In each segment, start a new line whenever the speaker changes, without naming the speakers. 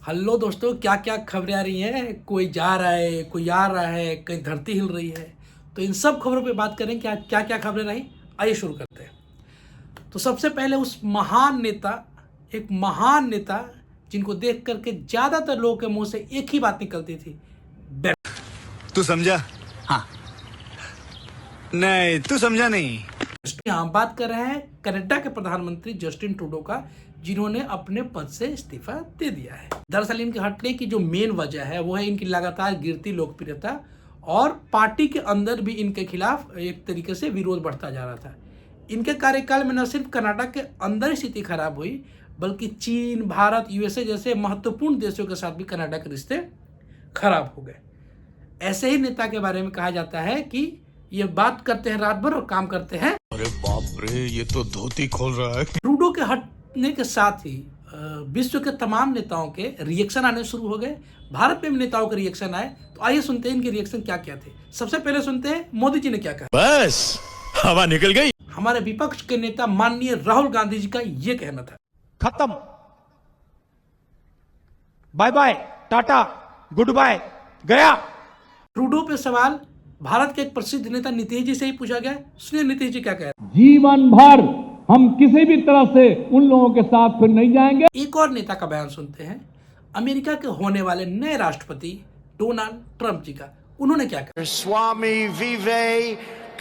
Hello दोस्तों, क्या क्या खबरें आ रही हैं। कोई जा रहा है, कोई आ रहा है, कहीं धरती हिल रही है। तो इन सब खबरों पे बात करें क्या क्या क्या खबरें रही। आइए शुरू करते हैं। तो सबसे पहले उस महान नेता, एक महान नेता जिनको देख करके ज़्यादातर लोगों के मुंह से एक ही बात निकलती थी,
तू समझा? हाँ। नहीं, तू समझा नहीं।
हम बात कर रहे हैं कनाडा के प्रधानमंत्री जस्टिन ट्रूडो का, जिन्होंने अपने पद से इस्तीफा दे दिया है। दरअसल इनके हटने की जो मेन वजह है वो है इनकी लगातार गिरती लोकप्रियता और पार्टी के अंदर भी इनके खिलाफ एक तरीके से विरोध बढ़ता जा रहा था। इनके कार्यकाल में न सिर्फ कनाडा के अंदर स्थिति खराब हुई, बल्कि चीन, भारत, यूएसए जैसे महत्वपूर्ण देशों के साथ भी कनाडा के रिश्ते खराब हो गए। ऐसे ही नेता के बारे में कहा जाता है कि ये बात करते हैं रात भर और काम करते हैं।
अरे बाप रे, ये तो धोती खोल रहा है।
ट्रूडो के हटने के साथ ही विश्व के तमाम नेताओं के रिएक्शन आने शुरू हो गए। भारत में भी नेताओं के रिएक्शन आए। तो आइए सुनते हैं इनके रिएक्शन क्या क्या थे। सबसे पहले सुनते हैं मोदी जी ने क्या कहा।
बस हवा निकल गई।
हमारे विपक्ष के नेता माननीय राहुल गांधी जी का ये कहना था,
खत्म, bye bye, tata, good bye, गया।
ट्रूडो पे सवाल भारत के एक प्रसिद्ध नेता नीतीश जी से ही पूछा गया। सुनिए नीतीश जी क्या कह रहे हैं।
जीवन भर हम किसी भी तरह से उन लोगों के साथ फिर नहीं जाएंगे।
एक और नेता का बयान सुनते हैं, अमेरिका के होने वाले नए राष्ट्रपति डोनाल्ड ट्रंप जी का। उन्होंने क्या कहा।
स्वामी विवेकानंद।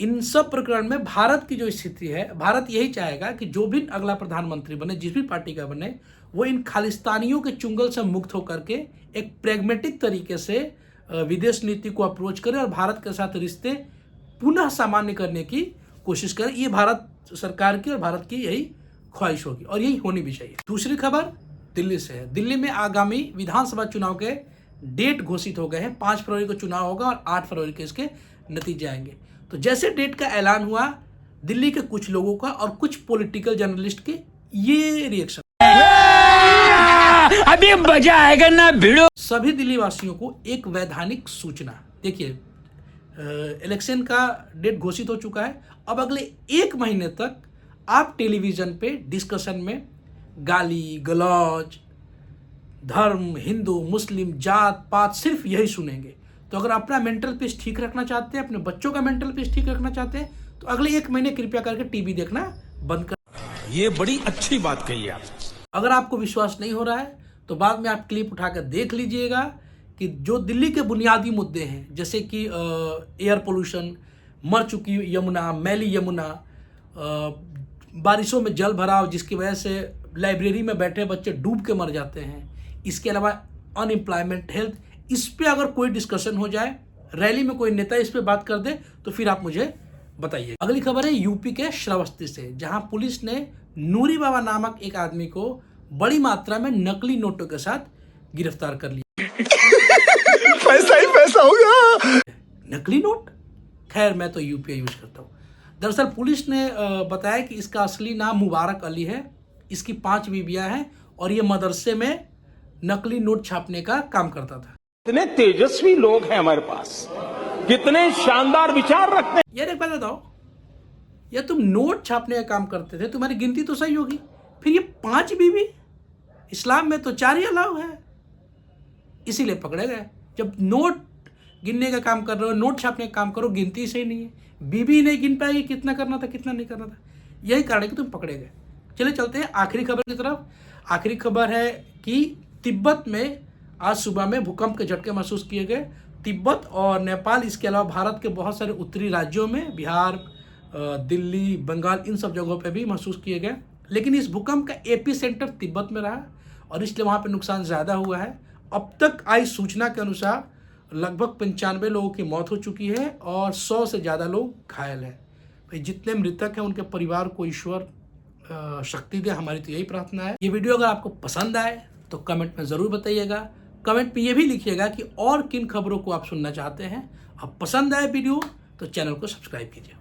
इन सब प्रकरण में भारत की जो स्थिति है, भारत यही चाहेगा कि जो भी अगला प्रधानमंत्री बने, जिस भी पार्टी का बने, वो इन खालिस्तानियों के चुंगल से मुक्त होकर के एक प्रेगमेटिक तरीके से विदेश नीति को अप्रोच करे और भारत के साथ रिश्ते पुनः सामान्य करने की कोशिश करे। ये भारत सरकार की और भारत की यही ख्वाहिश होगी और यही होनी भी चाहिए। दूसरी खबर दिल्ली से है। दिल्ली में आगामी विधानसभा चुनाव के डेट घोषित हो गए हैं। 5 फरवरी को चुनाव होगा और 8 फरवरी के इसके नतीजे आएंगे। तो जैसे डेट का ऐलान हुआ, दिल्ली के कुछ लोगों का और कुछ पॉलिटिकल जर्नलिस्ट के ये रिएक्शन,
अभी मजा आएगा ना भिड़ो।
सभी दिल्ली वासियों को एक वैधानिक सूचना। देखिए, इलेक्शन का डेट घोषित हो चुका है। अब अगले 1 महीने तक आप टेलीविजन पे डिस्कशन में गाली गलौज, धर्म, हिंदू मुस्लिम, जात पात, सिर्फ यही सुनेंगे। तो अगर अपना मेंटल पीस ठीक रखना चाहते हैं, अपने बच्चों का मेंटल पीस ठीक रखना चाहते हैं, तो अगले 1 महीने कृपया करके टीवी देखना बंद कर।
ये बड़ी अच्छी बात कही आप।
अगर आपको विश्वास नहीं हो रहा है तो बाद में आप क्लिप उठाकर देख लीजिएगा कि जो दिल्ली के बुनियादी मुद्दे हैं, जैसे कि एयर पोल्यूशन, मर चुकी यमुना, मैली यमुना, बारिशों में जल भराव जिसकी वजह से लाइब्रेरी में बैठे बच्चे डूब के मर जाते हैं, इसके अलावा अनएम्प्लॉयमेंट, हेल्थ, इस पे अगर कोई डिस्कशन हो जाए, रैली में कोई नेता इस पे बात कर दे, तो फिर आप मुझे बताइए। अगली खबर है यूपी के श्रावस्ती से, जहां पुलिस ने नूरी बाबा नामक एक आदमी को बड़ी मात्रा में नकली नोटों के साथ गिरफ्तार कर लिया।
पैसा ही पैसा होगा।
नकली नोट, खैर मैं तो यूपीआई यूज करता हूँ। दरअसल पुलिस ने बताया कि इसका असली नाम मुबारक अली है। इसकी 5 बीवियां हैं और ये मदरसे में नकली नोट छापने का काम करता था।
कितने तेजस्वी लोग हैं हमारे पास, कितने शानदार विचार रखते हैं।
यार एक बात बताओ, या तुम नोट छापने का काम करते थे, तुम्हारी गिनती तो सही होगी, फिर ये 5 बीवी, इस्लाम में तो 4 ही अलाउ है, इसीलिए पकड़े गए। जब नोट गिनने का काम कर रहे हो, नोट छापने का काम करो, गिनती सही नहीं है, बीवी नहीं गिन पाएगी कितना करना था कितना नहीं करना था, यही कारण है कि तुम पकड़े गए। चले चलते हैं आखिरी खबर की तरफ। आखिरी खबर है कि तिब्बत में आज सुबह में भूकंप के झटके महसूस किए गए। तिब्बत और नेपाल, इसके अलावा भारत के बहुत सारे उत्तरी राज्यों में, बिहार, दिल्ली, बंगाल, इन सब जगहों पे भी महसूस किए गए। लेकिन इस भूकंप का एपी सेंटर तिब्बत में रहा और इसलिए वहाँ पे नुकसान ज़्यादा हुआ है। अब तक आई सूचना के अनुसार लगभग 95 लोगों की मौत हो चुकी है और 100 से ज़्यादा लोग घायल हैं। भाई जितने मृतक हैं उनके परिवार को ईश्वर शक्ति दे, हमारी तो यही प्रार्थना है। ये वीडियो अगर आपको पसंद आए तो कमेंट में ज़रूर बताइएगा। कमेंट पे ये भी लिखिएगा कि और किन खबरों को आप सुनना चाहते हैं। अब पसंद आए वीडियो तो चैनल को सब्सक्राइब कीजिए।